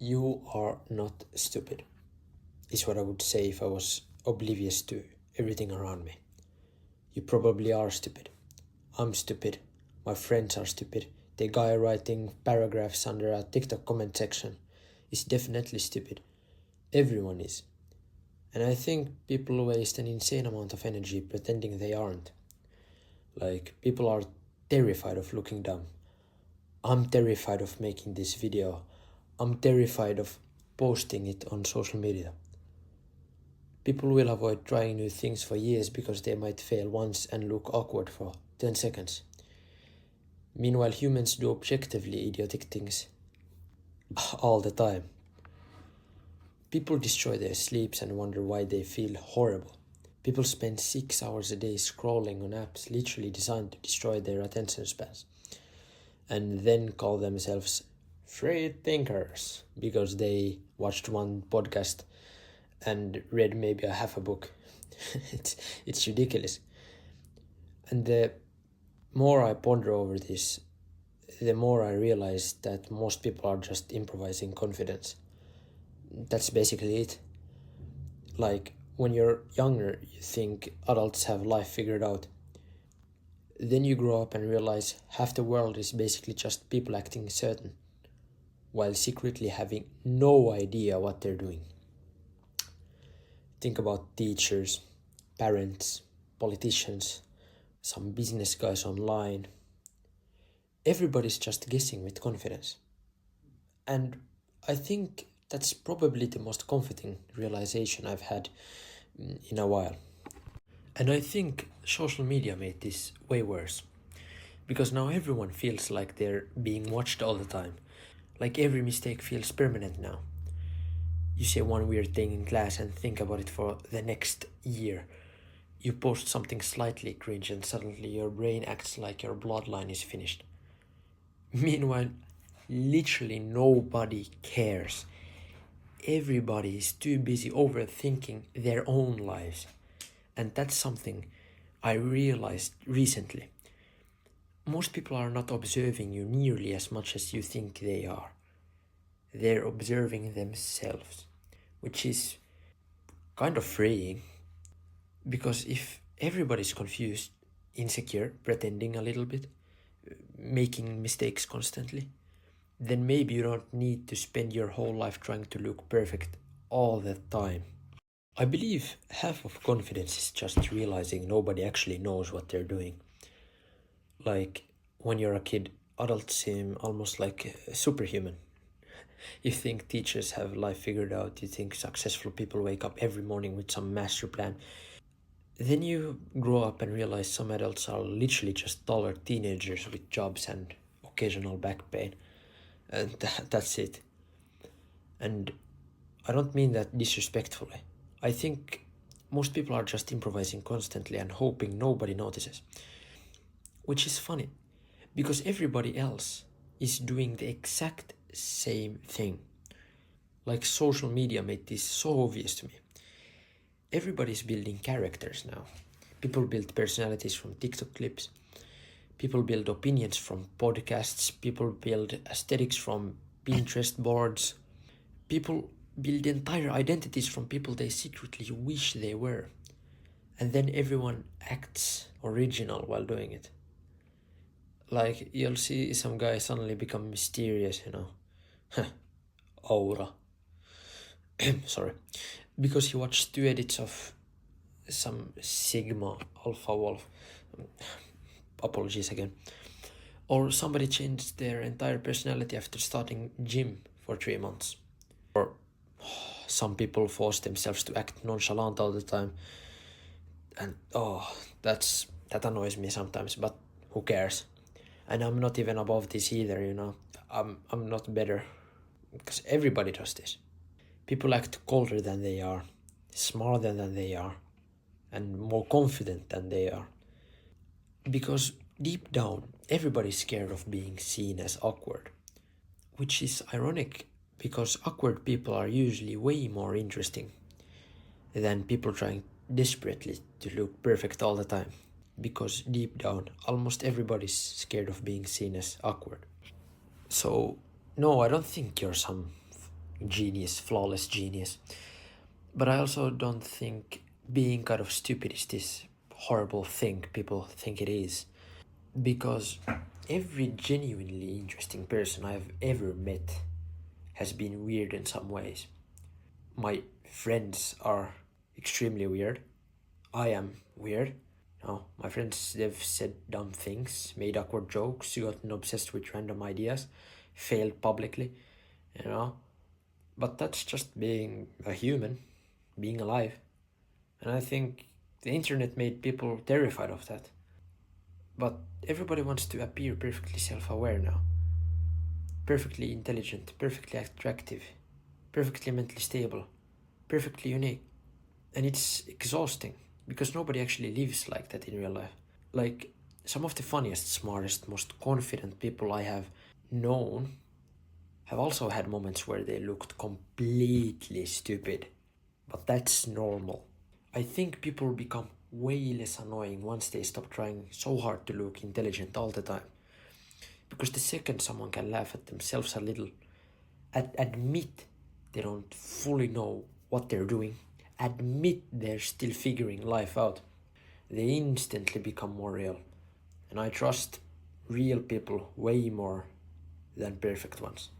You are not stupid, is what I would say if I was oblivious to everything around me. You probably are stupid. I'm stupid. My friends are stupid. The guy writing paragraphs under a TikTok comment section is definitely stupid. Everyone is. And I think people waste an insane amount of energy pretending they aren't. Like, people are terrified of looking dumb. I'm terrified of making this video. I'm terrified of posting it on social media. People will avoid trying new things for years because they might fail once and look awkward for 10 seconds. Meanwhile, humans do objectively idiotic things all the time. People destroy their sleeps and wonder why they feel horrible. People spend 6 hours a day scrolling on apps literally designed to destroy their attention spans, and then call themselves free thinkers because they watched one podcast and read maybe a half a book. it's ridiculous. And the more I ponder over this, the more I realize that most people are just improvising confidence. That's basically it. Like, when you're younger, you think adults have life figured out. Then you grow up and realize half the world is basically just people acting certain, while secretly having no idea what they're doing. Think about teachers, parents, politicians, some business guys online. Everybody's just guessing with confidence. And I think that's probably the most comforting realization I've had in a while. And I think social media made this way worse. Because now everyone feels like they're being watched all the time. Like every mistake feels permanent now. You say one weird thing in class and think about it for the next year. You post something slightly cringe and suddenly your brain acts like your bloodline is finished. Meanwhile, literally nobody cares. Everybody is too busy overthinking their own lives. And that's something I realized recently. Most people are not observing you nearly as much as you think they are. They're observing themselves, which is kind of freeing. Because if everybody's confused, insecure, pretending a little bit, making mistakes constantly, then maybe you don't need to spend your whole life trying to look perfect all the time. I believe half of confidence is just realizing nobody actually knows what they're doing. Like, when you're a kid, adults seem almost like superhuman. You think teachers have life figured out, you think successful people wake up every morning with some master plan. Then you grow up and realize some adults are literally just taller teenagers with jobs and occasional back pain. And that's it. And I don't mean that disrespectfully. I think most people are just improvising constantly and hoping nobody notices. Which is funny, because everybody else is doing the exact same thing. Like, social media made this so obvious to me. Everybody's building characters now. People build personalities from TikTok clips. People build opinions from podcasts. People build aesthetics from Pinterest boards. People build entire identities from people they secretly wish they were. And then everyone acts original while doing it. Like, you'll see some guy suddenly become mysterious, Aura. Sorry. Because he watched 2 edits of some Sigma Alpha Wolf. Apologies again. Or somebody changed their entire personality after starting gym for 3 months. Or some people force themselves to act nonchalant all the time. And that annoys me sometimes, but who cares? And I'm not even above this either, I'm not better. Because everybody does this. People act colder than they are, smarter than they are, and more confident than they are. Because deep down, everybody's scared of being seen as awkward. Which is ironic, because awkward people are usually way more interesting than people trying desperately to look perfect all the time. Because deep down, almost everybody's scared of being seen as awkward. So, no, I don't think you're some genius, flawless genius. But I also don't think being kind of stupid is this horrible thing people think it is. Because every genuinely interesting person I've ever met has been weird in some ways. My friends are extremely weird. I am weird. No, my friends, they've said dumb things, made awkward jokes, gotten obsessed with random ideas, failed publicly, you know. But that's just being a human, being alive. And I think the internet made people terrified of that. But everybody wants to appear perfectly self aware now. Perfectly intelligent, perfectly attractive, perfectly mentally stable, perfectly unique. And it's exhausting because nobody actually lives like that in real life. Like, some of the funniest, smartest, most confident people I have known have also had moments where they looked completely stupid. But that's normal. I think people become way less annoying once they stop trying so hard to look intelligent all the time. Because the second someone can laugh at themselves a little, admit they don't fully know what they're doing, admit they're still figuring life out, they instantly become more real. And I trust real people way more than perfect ones.